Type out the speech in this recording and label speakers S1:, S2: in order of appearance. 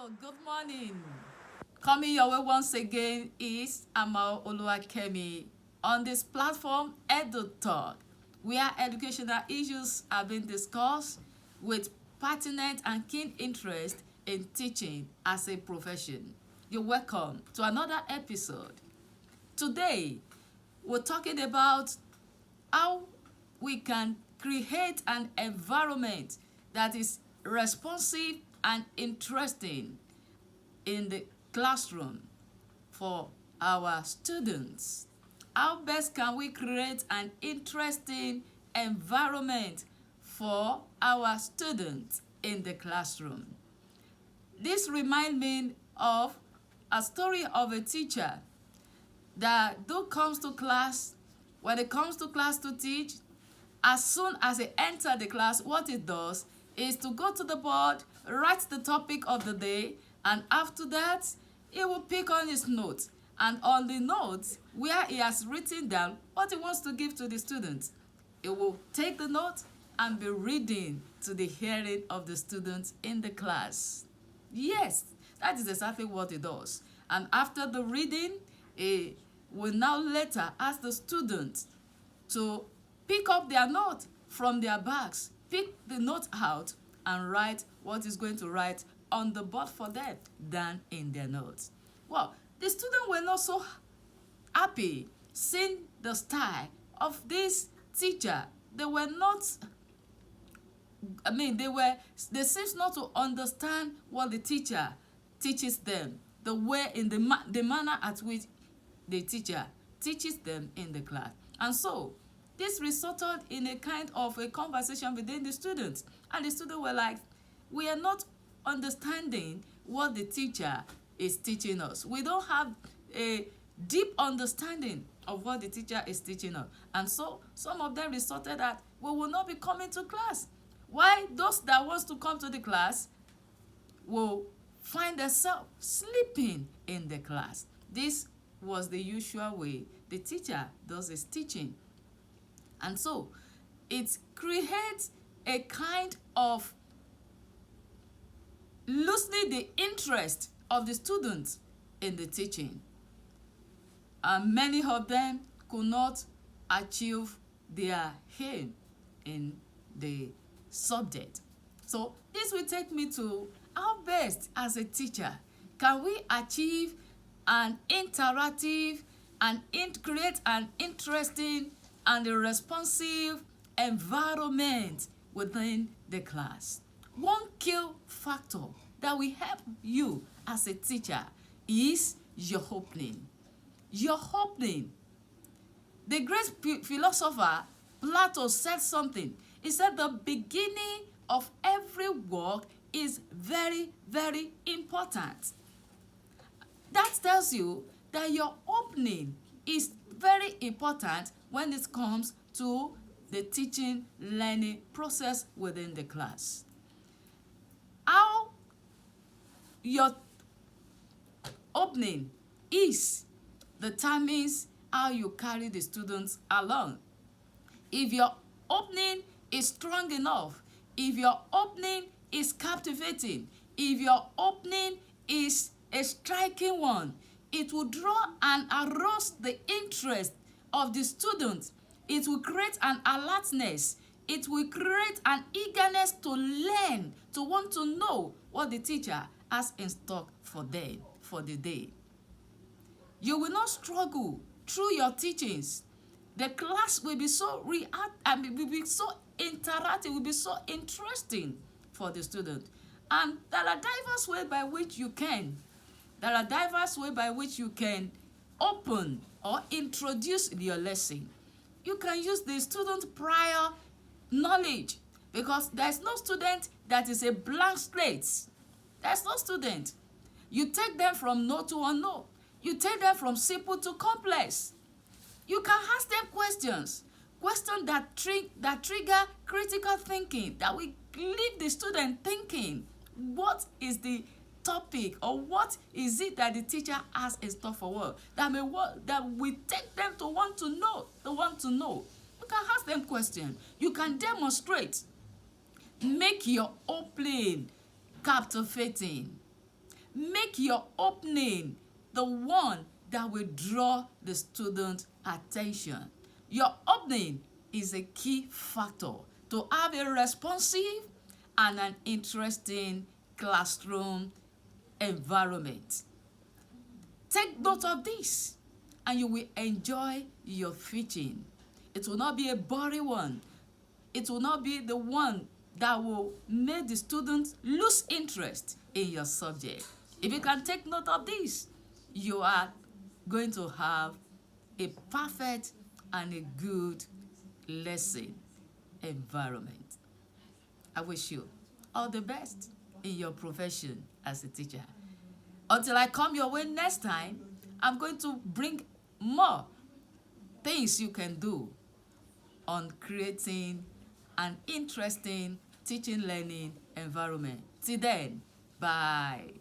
S1: Good morning. Coming your way once again is Amal Kemi on this platform, Edutalk, where educational issues are being discussed with pertinent and keen interest in teaching as a profession. You're welcome to another episode. Today, we're talking about how we can create an environment that is responsive and interesting in the classroom for our students. How best can we create an interesting environment for our students in the classroom? This reminds me of a story of a teacher that comes to class. When it comes to class to teach, as soon as they enter the class, what it does is to go to the board, write the topic of the day, and after that, he will pick on his notes. And on the notes, where he has written down what he wants to give to the students, he will take the note and be reading to the hearing of the students in the class. Yes, that is exactly what he does. And after the reading, he will now later ask the students to pick up their note from their bags, pick the note out, and write what is going to write on the board for them than in their notes. Well, the students were not so happy seeing the style of this teacher. They were not, they seems not to understand what the teacher teaches them, the way in the manner at which the teacher teaches them in the class. And so, this resulted in a kind of a conversation within the students. And the students were like, we are not understanding what the teacher is teaching us. We don't have a deep understanding of what the teacher is teaching us. And so, some of them resorted that we will not be coming to class. Why those that wants to come to the class will find themselves sleeping in the class. This was the usual way the teacher does his teaching. And so, it creates a kind of loosening the interest of the students in the teaching. And many of them could not achieve their aim in the subject. So, this will take me to how best as a teacher can we achieve an interactive and create an interesting and a responsive environment within the class. One key factor that will help you as a teacher is your opening. Your opening. The great philosopher Plato said something. He said the beginning of every work is very, very important. That tells you that your opening is very important when it comes to the teaching learning process within the class. How your opening is determines how you carry the students along. If your opening is strong enough, if your opening is captivating, if your opening is a striking one, it will draw and arouse the interest of the students. It will create an alertness. It will create an eagerness to learn, to want to know what the teacher has in stock for them for the day. You will not struggle through your teachings. The class will be so will be so interactive, will be so interesting for the student. And there are diverse ways by which you can. There are diverse ways by which you can open or introduce your lesson. You can use the student prior knowledge, because there's no student that is a blank slate. There's no student. You take them from no to unknown. You take them from simple to complex. You can ask them questions that trigger critical thinking, that will leave the student thinking, what is the topic or what is it that the teacher has in store for work that will take them to want to know. You can ask them questions. You can demonstrate. Make your opening captivating. Make your opening the one that will draw the student attention. Your opening is a key factor to have a responsive and an interesting classroom environment. Take note of this and you will enjoy your teaching. It will not be a boring one. It will not be the one that will make the students lose interest in your subject. If you can take note of this, you are going to have a perfect and a good lesson environment. I wish you all the best in your profession as a teacher. Until I come your way next time, I'm going to bring more things you can do on creating an interesting teaching learning environment. Till then, bye.